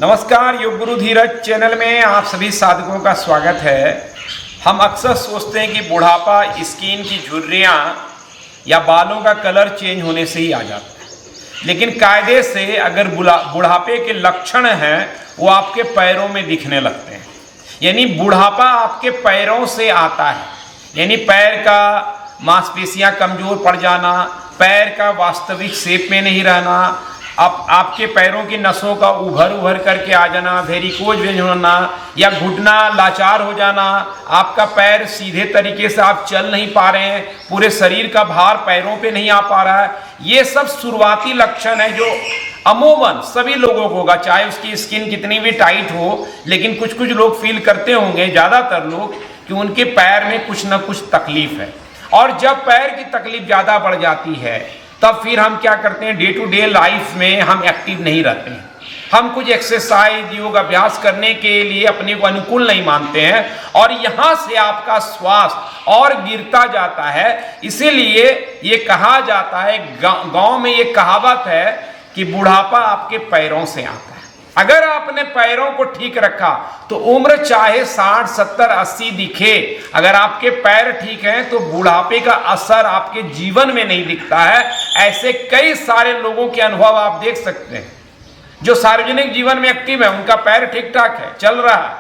नमस्कार, योग गुरु धीरज चैनल में आप सभी साधकों का स्वागत है। हम अक्सर सोचते हैं कि बुढ़ापा स्किन की झुर्रियाँ या बालों का कलर चेंज होने से ही आ जाता है, लेकिन कायदे से अगर बुढ़ापे के लक्षण हैं वो आपके पैरों में दिखने लगते हैं। यानी बुढ़ापा आपके पैरों से आता है, यानी पैर का मांसपेशियाँ कमज़ोर पड़ जाना, पैर का वास्तविक शेप में नहीं रहना, आपके पैरों की नसों का उभर करके आ जाना, वेरिकोज वेन होना या घुटना लाचार हो जाना, आपका पैर सीधे तरीके से आप चल नहीं पा रहे हैं, पूरे शरीर का भार पैरों पे नहीं आ पा रहा है। ये सब शुरुआती लक्षण है जो अमूमन सभी लोगों को होगा, चाहे उसकी स्किन कितनी भी टाइट हो, लेकिन कुछ लोग फील करते होंगे, ज़्यादातर लोग, कि उनके पैर में कुछ ना कुछ तकलीफ है। और जब पैर की तकलीफ ज़्यादा बढ़ जाती है तब फिर हम क्या करते हैं, डे टू डे लाइफ में हम एक्टिव नहीं रहते हैं, हम कुछ एक्सरसाइज योग अभ्यास करने के लिए अपने को अनुकूल नहीं मानते हैं और यहाँ से आपका स्वास्थ्य और गिरता जाता है। इसीलिए ये कहा जाता है, गांव में ये कहावत है कि बुढ़ापा आपके पैरों से आता है। अगर आपने पैरों को ठीक रखा तो उम्र चाहे 60, 70, 80 दिखे, अगर आपके पैर ठीक हैं तो बुढ़ापे का असर आपके जीवन में नहीं दिखता है। ऐसे कई सारे लोगों के अनुभव आप देख सकते हैं जो सार्वजनिक जीवन में एक्टिव है, उनका पैर ठीक ठाक है, चल रहा है,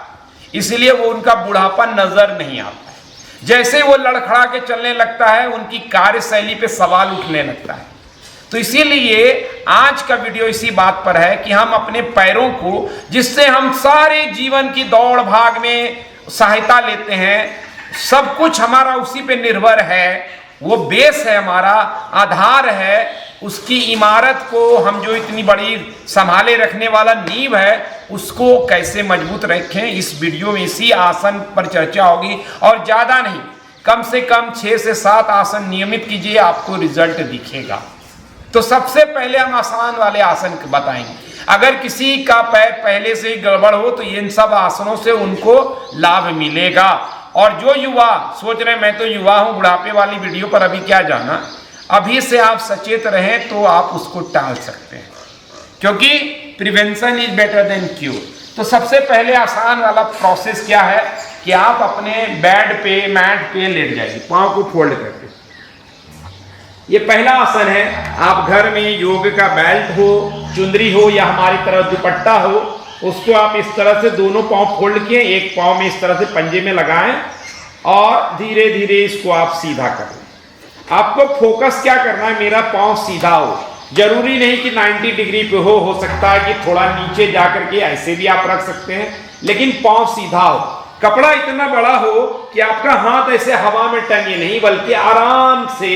इसलिए वो उनका बुढ़ापा नजर नहीं आता है। जैसे वो लड़खड़ा के चलने लगता है, उनकी कार्यशैली पे सवाल उठने लगता है। तो इसीलिए आज का वीडियो इसी बात पर है कि हम अपने पैरों को, जिससे हम सारे जीवन की दौड़ भाग में सहायता लेते हैं, सब कुछ हमारा उसी पे निर्भर है, वो बेस है, हमारा आधार है, उसकी इमारत को हम जो इतनी बड़ी संभाले रखने वाला नींव है, उसको कैसे मजबूत रखें, इस वीडियो में इसी आसन पर चर्चा होगी। और ज़्यादा नहीं, कम से कम 6 से 7 आसन नियमित कीजिए, आपको रिजल्ट दिखेगा। तो सबसे पहले हम आसान वाले आसन बताएंगे। अगर किसी का पैर पहले से ही गड़बड़ हो तो इन सब आसनों से उनको लाभ मिलेगा। और जो युवा सोच रहे हैं मैं तो युवा हूं, बुढ़ापे वाली वीडियो पर अभी क्या जाना, अभी से आप सचेत रहें तो आप उसको टाल सकते हैं, क्योंकि prevention is better than cure. तो सबसे पहले आसान वाला प्रोसेस क्या है कि आप अपने बेड पे, मैट पे लेट जाइए, पाँव को फोल्ड करके। ये पहला आसन है। आप घर में योग का बेल्ट हो, चुंदरी हो या हमारी तरह दुपट्टा हो, उसको आप इस तरह से दोनों पांव फोल्ड किए, एक पांव में इस तरह से पंजे में लगाएं और धीरे धीरे इसको आप सीधा करें। आपको फोकस क्या करना है, मेरा पांव सीधा हो। जरूरी नहीं कि 90 डिग्री पे हो सकता है कि थोड़ा नीचे जाकर के ऐसे भी आप रख सकते हैं, लेकिन पांव सीधा हो। कपड़ा इतना बड़ा हो कि आपका हाथ ऐसे हवा में टंगे नहीं, बल्कि आराम से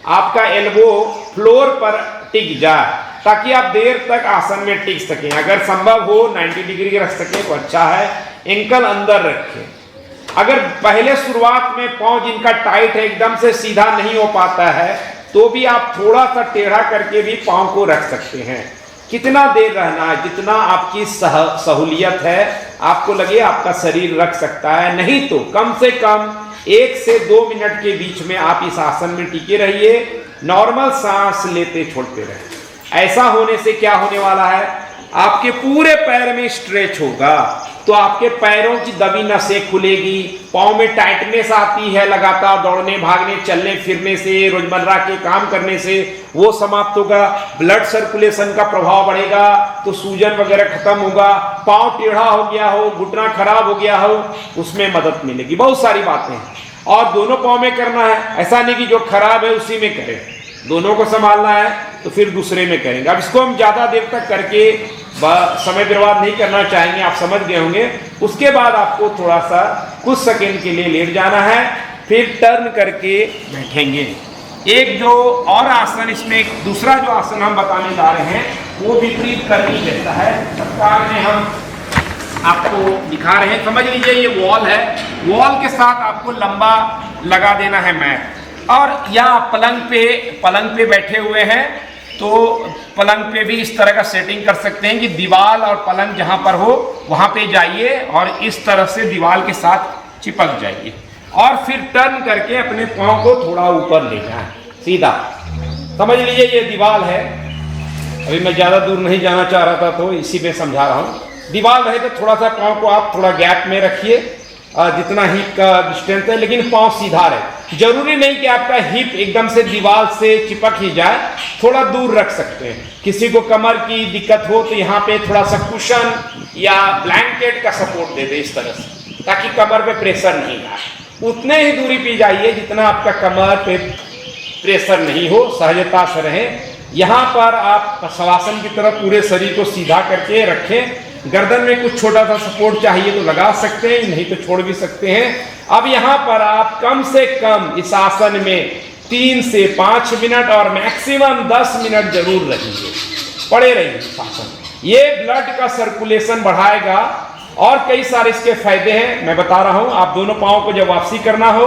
आपका एल्बो फ्लोर पर टिक जाए, ताकि आप देर तक आसन में टिक सकें। अगर संभव हो 90 डिग्री रख सकें तो अच्छा है। एंकल अंदर रखें। अगर पहले शुरुआत में पांव जिनका टाइट है, एकदम से सीधा नहीं हो पाता है, तो भी आप थोड़ा सा टेढ़ा करके भी पांव को रख सकते हैं। कितना देर रहना है, जितना आपकी सहूलियत है, आपको लगे आपका शरीर रख सकता है, नहीं तो कम से कम 1 से 2 मिनट के बीच में आप इस आसन में टिके रहिए। नॉर्मल सांस लेते छोड़ते रहे। ऐसा होने से क्या होने वाला है, आपके पूरे पैर में स्ट्रेच होगा, तो आपके पैरों की दबी नसें खुलेगी, पाँव में टाइटनेस आती है, लगातार दौड़ने भागने चलने फिरने से, रोजमर्रा के काम करने से वो समाप्त होगा। ब्लड सर्कुलेशन का प्रभाव बढ़ेगा तो सूजन वगैरह खत्म होगा। पाँव टेढ़ा हो गया हो, घुटना खराब हो गया हो, उसमें मदद मिलेगी। बहुत सारी बातें हैं और दोनों पाँव में करना है, ऐसा नहीं कि जो खराब है उसी में करें, दोनों को संभालना है तो फिर दूसरे में करेंगे। अब इसको हम ज़्यादा देर तक करके समय बर्बाद नहीं करना चाहेंगे, आप समझ गए होंगे। उसके बाद आपको थोड़ा सा कुछ सेकंड के लिए लेट जाना है, फिर टर्न करके बैठेंगे। एक जो और आसन, इसमें एक दूसरा जो आसन हम बताने जा रहे हैं वो विपरीत करनी जैसा है। तत्काल में हम आपको दिखा रहे हैं, समझ लीजिए ये वॉल है, वॉल के साथ आपको लंबा लगा देना है मैट। और या पलंग पे बैठे हुए हैं तो पलंग पे भी इस तरह का सेटिंग कर सकते हैं कि दीवार और पलंग जहाँ पर हो वहाँ पे जाइए और इस तरह से दीवार के साथ चिपक जाइए और फिर टर्न करके अपने पाँव को थोड़ा ऊपर ले जाएं, सीधा। समझ लीजिए ये दीवार है। अभी मैं ज़्यादा दूर नहीं जाना चाह रहा था तो इसी पे समझा रहा हूँ। दीवार रहे तो थोड़ा सा पाँव को आप थोड़ा गैप में रखिए, जितना हिप का डिस्टेंस है, लेकिन पाँव सीधा रहे। जरूरी नहीं कि आपका हिप एकदम से दीवार से चिपक ही जाए, थोड़ा दूर रख सकते हैं। किसी को कमर की दिक्कत हो तो यहाँ पे थोड़ा सा कुशन या ब्लैंकेट का सपोर्ट दे दे इस तरह से, ताकि कमर पे प्रेशर नहीं आए। उतने ही दूरी पे जाइए जितना आपका कमर पे प्रेशर नहीं हो, सहजता से रहे। यहाँ पर आप शवासन की तरफ पूरे शरीर को सीधा करके रखें। गर्दन में कुछ छोटा सा सपोर्ट चाहिए तो लगा सकते हैं, नहीं तो छोड़ भी सकते हैं। अब यहाँ पर आप कम से कम इस आसन में 3 से 5 मिनट और मैक्सिमम 10 मिनट जरूर रहिए, पड़े रहिए इस आसन में। ये ब्लड का सर्कुलेशन बढ़ाएगा और कई सारे इसके फायदे हैं, मैं बता रहा हूं। आप दोनों पाँव को जब वापसी करना हो,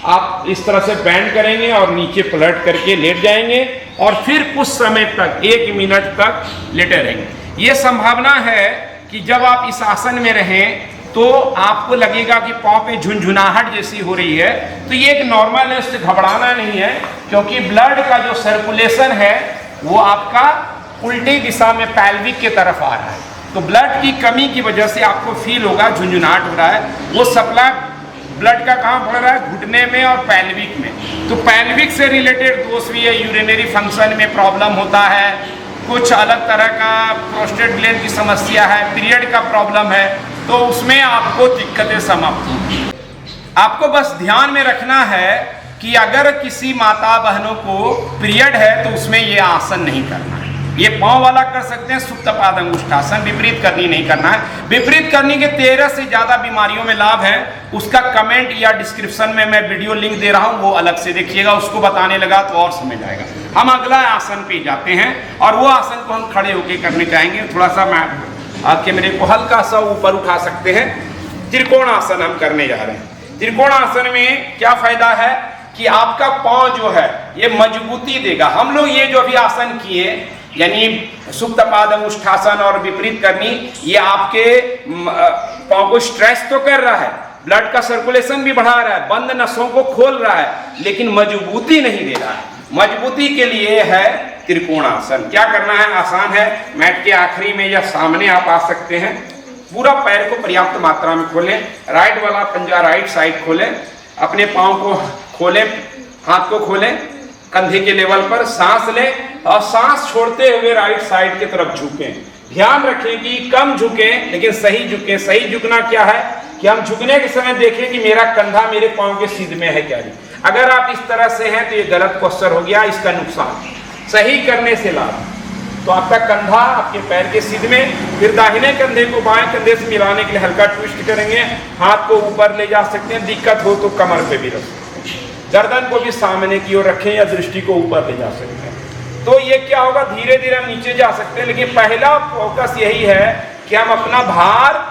आप इस तरह से बैंड करेंगे और नीचे पलट करके लेट जाएंगे और फिर कुछ समय तक 1 मिनट तक लेटे रहेंगे। ये संभावना है कि जब आप इस आसन में रहें तो आपको लगेगा कि पाँव पे झुनझुनाहट जैसी हो रही है, तो ये एक नॉर्मल है, इससे घबराना नहीं है, क्योंकि ब्लड का जो सर्कुलेशन है वो आपका उल्टी दिशा में पैल्विक के तरफ आ रहा है। तो ब्लड की कमी की वजह से आपको फील होगा झुनझुनाहट हो रहा है। वो सप्लाई ब्लड का कहाँ बढ़ रहा है? घुटने में और पैल्विक में। तो पैल्विक से रिलेटेड दोष भी है, यूरिनरी फंक्शन में प्रॉब्लम होता है, कुछ अलग तरह का प्रोस्टेट ग्लैंड की समस्या है, पीरियड का प्रॉब्लम है, तो उसमें आपको दिक्कतें समाप्त होंगी। आपको बस ध्यान में रखना है कि अगर किसी माता बहनों को पीरियड है तो उसमें ये आसन नहीं करना है। ये पांव वाला कर सकते हैं, सुप्त पाद अंगुष्ठासन, विपरीत करनी नहीं करना है। विपरीत करने के 13 से ज्यादा बीमारियों में लाभ है, उसका कमेंट या डिस्क्रिप्शन में मैं वीडियो लिंक दे रहा हूं, वो अलग से देखिएगा, उसको बताने लगा तो और समझ आएगा। हम अगला आसन पे जाते हैं और वो आसन को हम खड़े होकर करने चाहेंगे। थोड़ा सा मैं कैमरे को हल्का सा ऊपर उठा सकते हैं। त्रिकोण आसन हम करने जा रहे हैं। त्रिकोण आसन में क्या फायदा है कि आपका पांव जो है ये मजबूती देगा। हम लोग ये जो अभी आसन किए, यानी सुप्त पाद अंगुष्ठासन और विपरीत करनी, ये आपके पांव को स्ट्रेच तो कर रहा है, ब्लड का सर्कुलेशन भी बढ़ा रहा है, बंद नसों को खोल रहा है, लेकिन मजबूती नहीं दे रहा है। मजबूती के लिए है त्रिकोण आसन। क्या करना है? आसान है। मैट के आखिरी में या सामने आप आ सकते हैं। पूरा पैर को पर्याप्त मात्रा में खोलें, राइट वाला पंजा राइट साइड खोलें, अपने पाँव को खोलें, हाथ को खोलें कंधे के लेवल पर, सांस लें और सांस छोड़ते हुए राइट साइड की तरफ झुकें। ध्यान रखें कि कम झुकें लेकिन सही झुकें। सही झुकना क्या है कि हम झुकने के समय देखें कि मेरा कंधा मेरे पाँव के सीध में है क्या नहीं। अगर आप इस तरह से हैं तो ये गलत पोस्चर हो गया, इसका नुकसान। सही करने से लाभ, तो आपका कंधा आपके पैर के सीध में, फिर दाहिने कंधे को बाएं कंधे से मिलाने के लिए हल्का ट्विस्ट करेंगे, हाथ को ऊपर ले जा सकते हैं, दिक्कत हो तो कमर पे भी रख सकते हैं, गर्दन को भी सामने की ओर रखें या दृष्टि को ऊपर ले जा सकते हैं। तो ये क्या होगा, धीरे धीरे हम नीचे जा सकते हैं, लेकिन पहला फोकस यही है कि हम अपना भार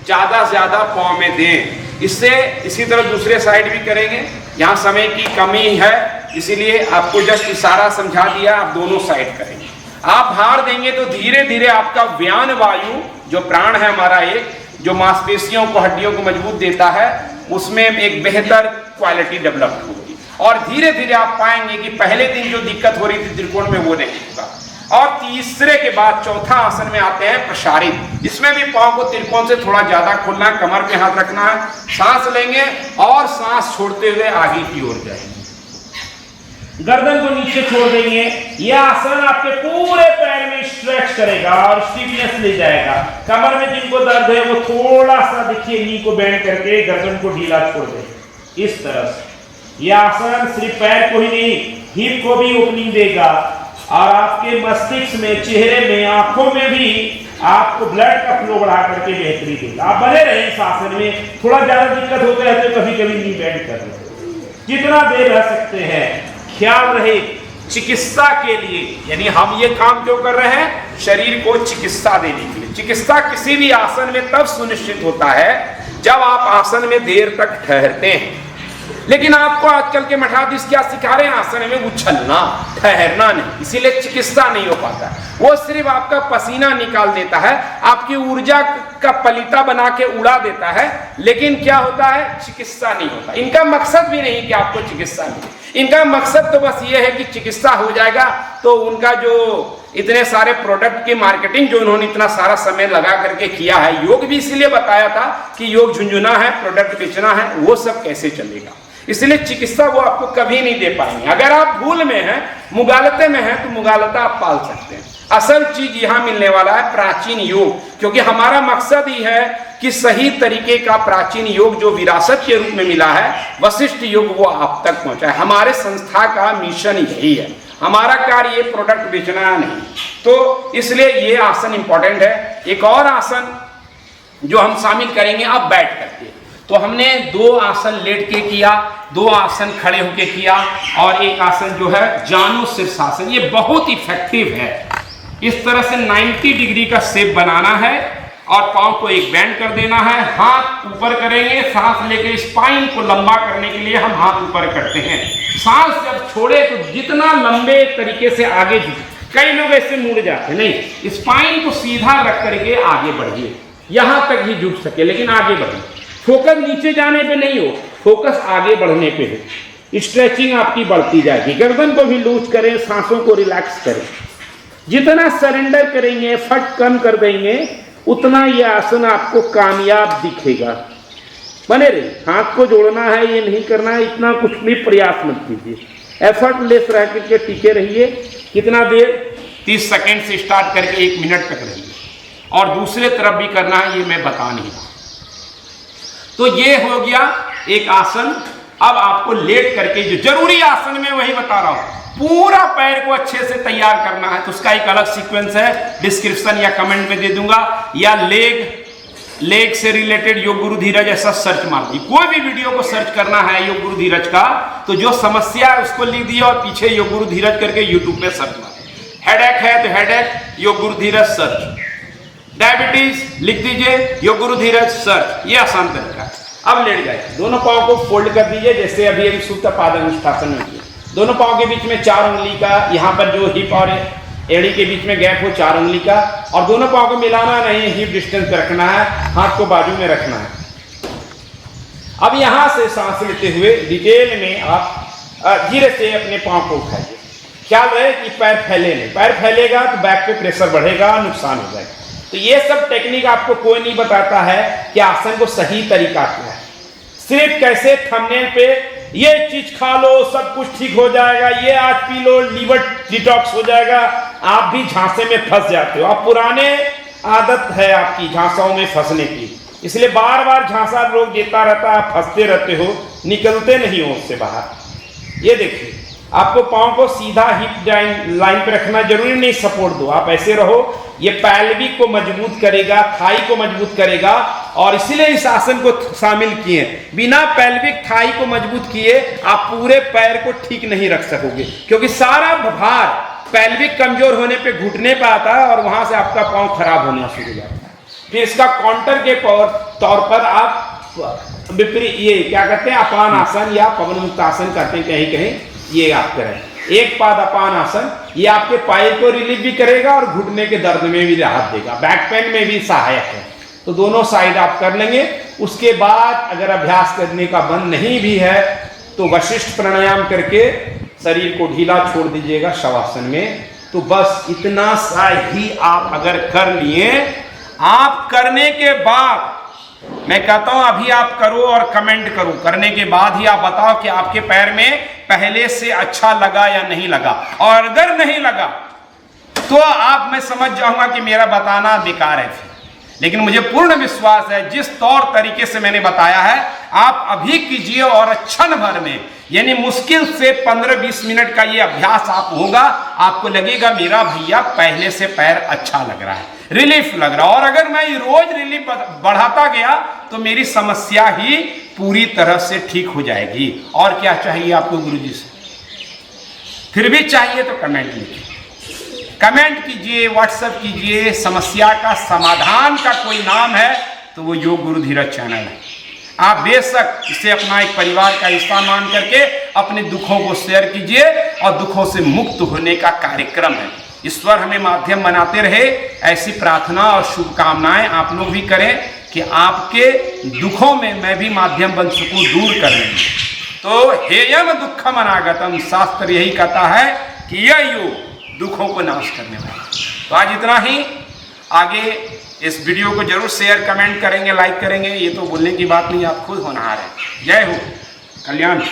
ज्यादा से ज्यादा पाँव में दें। इससे इसी तरह दूसरे साइड भी करेंगे। यहाँ समय की कमी है इसीलिए आपको जस्ट इशारा समझा दिया, आप दोनों साइड करेंगे। आप भार देंगे तो धीरे धीरे आपका व्यान वायु, जो प्राण है हमारा, एक जो मांसपेशियों को, हड्डियों को मजबूत देता है, उसमें एक बेहतर क्वालिटी डेवलप होगी और धीरे धीरे आप पाएंगे कि पहले दिन जो दिक्कत हो रही थी त्रिकोण में वो नहीं होगा। और तीसरे के बाद चौथा आसन में आते हैं प्रसारित। इसमें भी पाँव को त्रिकोण से थोड़ा ज्यादा खोलना है, कमर पे हाथ रखना है, सांस लेंगे और सांस छोड़ते हुए आगे की ओर जाएंगे, गर्दन को नीचे छोड़ देंगे। यह आसन आपके पूरे पैर में स्ट्रेच करेगा और स्टिफनेस ले जाएगा। कमर में जिनको दर्द है वो थोड़ा सा देखिए नी को बेंड करके गर्दन को ढीला छोड़ दे इस तरह से। यह आसन सिर्फ पैर को ही नहीं, हिप को भी ओपनिंग देगा और आपके मस्तिष्क में, चेहरे में, आंखों में भी आपको ब्लड का फ्लो बढ़ा करके बेहतरी देगा। आप बने रहे इस आसन में। थोड़ा ज्यादा दिक्कत होता है तो कभी कभी नी बेंड कर लो, जितना देर रह सकते हैं। ख्याल रहे चिकित्सा के लिए, यानी हम ये काम क्यों कर रहे हैं, शरीर को चिकित्सा देने के लिए। चिकित्सा किसी भी आसन में तब सुनिश्चित होता है जब आप आसन में देर तक ठहरते हैं। लेकिन आपको आजकल के मठाधीश क्या सिखा रहे हैं, आसन में उछलना, ठहरना नहीं, इसीलिए चिकित्सा नहीं हो पाता। वो सिर्फ आपका पसीना निकाल देता है, आपकी ऊर्जा का पलीता बना के उड़ा देता है, लेकिन क्या होता है, चिकित्सा नहीं होता। इनका मकसद भी नहीं कि आपको चिकित्सा मिले, इनका मकसद तो बस ये है कि चिकित्सा हो जाएगा तो उनका जो इतने सारे प्रोडक्ट की मार्केटिंग जो उन्होंने इतना सारा समय लगा करके किया है, योग भी इसलिए बताया था कि योग झुंझुना है, प्रोडक्ट बेचना है, वो सब कैसे चलेगा, इसलिए चिकित्सा वो आपको कभी नहीं दे पाएंगे। अगर आप भूल में हैं, मुगालते में हैं, तो मुगालता आप पाल सकते हैं। असल चीज यहां मिलने वाला है प्राचीन योग, क्योंकि हमारा मकसद ही है कि सही तरीके का प्राचीन योग जो विरासत के रूप में मिला है, वशिष्ठ योग, वो आप तक पहुंचाए। हमारे संस्था का मिशन यही है, हमारा कार्य ये प्रोडक्ट बेचना नहीं, तो इसलिए ये आसन इंपॉर्टेंट है। एक और आसन जो हम शामिल करेंगे अब बैठ करके, तो हमने 2 आसन लेट के किया, 2 आसन खड़े होके किया, और एक आसन जो है जानु शीर्षासन, ये बहुत इफेक्टिव है। इस तरह से 90 डिग्री का शेप बनाना है और पांव को एक बैंड कर देना है, हाथ ऊपर करेंगे, सांस लेकर स्पाइन को लंबा करने के लिए हम हाथ ऊपर करते हैं। सांस जब छोड़े तो जितना लंबे तरीके से आगे झुके, कई लोग ऐसे मुड़ जाते हैं, नहीं, स्पाइन को सीधा रख करके आगे बढ़िए, यहां तक ही झुक सके, लेकिन आगे बढ़िए। फोकस नीचे जाने पे नहीं हो, फोकस आगे बढ़ने पे हो। स्ट्रेचिंग आपकी बढ़ती जाएगी, गर्दन को भी लूज करें, सांसों को रिलैक्स करें। जितना सरेंडर करेंगे, फट कम कर देंगे, उतना यह आसन आपको कामयाब दिखेगा। बने रहिए, हाथ को जोड़ना है, ये नहीं करना है, इतना कुछ भी प्रयास मत कीजिए, एफर्टलेस रह करके टिके रहिए। कितना देर, 30 सेकेंड से स्टार्ट करके 1 मिनट तक रहिए, और दूसरे तरफ भी करना है, ये मैं बता नहीं रहा। तो ये हो गया एक आसन। अब आपको लेट करके जो जरूरी आसन में वही बता रहा हूं, पूरा पैर को अच्छे से तैयार करना है, तो उसका एक अलग सीक्वेंस है, डिस्क्रिप्शन या कमेंट में दे दूंगा, या लेग से रिलेटेड योग गुरु धीरज ऐसा सर्च मार दी। कोई भी वीडियो को सर्च करना है योग गुरु धीरज का, तो जो समस्या है उसको लिख दिया और पीछे योग गुरु धीरज करके यूट्यूब पे सर्च मार। हेडेक है तो हेडेक योग गुरु धीरज सर्च, डायबिटीज लिख दीजिए योग गुरु धीरज सर्च, ये आसान तरीका है। अब लेट जाए, दोनों पांव को फोल्ड कर दीजिए, जैसे अभी सुप्त पादानुष्ठासन में किया। दोनों पांव के बीच में 4 उंगली का, यहाँ पर जो हिप और एड़ी के बीच में गैप हो 4 उंगली का, और दोनों पांव को मिलाना नहीं, हिप डिस्टेंस पे रखना है, हाथ को बाजू में रखना है। अब यहां से सांस लेते हुए डिटेल में आप धीरे से अपने पांव को उठाइए। ख्याल रहे कि पैर फैले नहीं, पैर फैलेगा तो बैक पे प्रेशर बढ़ेगा, नुकसान हो जाएगा। तो ये सब टेक्निक आपको कोई नहीं बताता है कि आसन को सही तरीका क्या है, सिर्फ कैसे थंबनेल पे ये चीज खा लो सब कुछ ठीक हो जाएगा, ये आज पी लो लीवर डिटॉक्स हो जाएगा, आप भी झांसे में फंस जाते हो। आप पुराने आदत है आपकी झांसाओं में फंसने की, इसलिए बार बार झांसा लोग देता रहता है, फंसते रहते हो, निकलते नहीं हो उससे बाहर। ये देखिए, आपको पांव को सीधा हिप लाइन पे रखना जरूरी नहीं, सपोर्ट दो, आप ऐसे रहो, ये पैल्विक को मजबूत करेगा, थाई को मजबूत करेगा, और इसीलिए इस आसन को शामिल किए। बिना पैल्विक थाई को मजबूत किए आप पूरे पैर को ठीक नहीं रख सकोगे, क्योंकि सारा भार पैल्विक कमजोर होने पे घुटने पे आता है और वहां से आपका पांव खराब होना शुरू हो जाता है। फिर इसका काउंटर के तौर पर आप विपरीत ये क्या कहते हैं, अपान आसन या पवन मुक्त आसन करते हैं कहीं कहीं, ये आप करें। एक पाद अपान आसन, ये आपके पाए को रिलीफ भी करेगा और घुटने के दर्द में भी राहत देगा, बैक पेन में भी सहायक है। तो दोनों साइड आप कर लेंगे। उसके बाद अगर अभ्यास करने का मन नहीं भी है तो वशिष्ठ प्राणायाम करके शरीर को ढीला छोड़ दीजिएगा शवासन में। तो बस इतना सा ही आप अगर कर लिए, आप करने के बाद मैं कहता हूं अभी आप करो और कमेंट करो, करने के बाद ही आप बताओ कि आपके पैर में पहले से अच्छा लगा या नहीं लगा, और अगर नहीं लगा तो आप, मैं समझ जाऊंगा कि मेरा बताना बेकार है। लेकिन मुझे पूर्ण विश्वास है जिस तौर तरीके से मैंने बताया है आप अभी कीजिए, और क्षण भर में, यानी मुश्किल से 15-20 मिनट का ये अभ्यास आप होगा, आपको लगेगा मेरा भैया पहले से पैर अच्छा लग रहा है, रिलीफ लग रहा है। और अगर मैं रोज रिलीफ बढ़ाता गया तो मेरी समस्या ही पूरी तरह से ठीक हो जाएगी। और क्या चाहिए आपको गुरुजी से? फिर भी चाहिए तो कमेंट लिखिए, कमेंट कीजिए, व्हाट्सएप कीजिए। समस्या का समाधान का कोई नाम है तो वो योग गुरु धीरज चैनल है। आप बेशक इसे अपना एक परिवार का हिस्सा मान करके अपने दुखों को शेयर कीजिए, और दुखों से मुक्त होने का कार्यक्रम है। ईश्वर हमें माध्यम बनाते रहे, ऐसी प्रार्थना और शुभकामनाएं आप लोग भी करें कि आपके दुखों में मैं भी माध्यम बन सकूं दूर करने में। तो हेयम दुखम अनागतम, शास्त्र यही कहता है कि यह योग दुखों को नाश करने वाला। तो आज इतना ही। आगे इस वीडियो को जरूर शेयर, कमेंट करेंगे, लाइक करेंगे, ये तो बोलने की बात नहीं, आप खुद होनहार है। जय हो, कल्याण।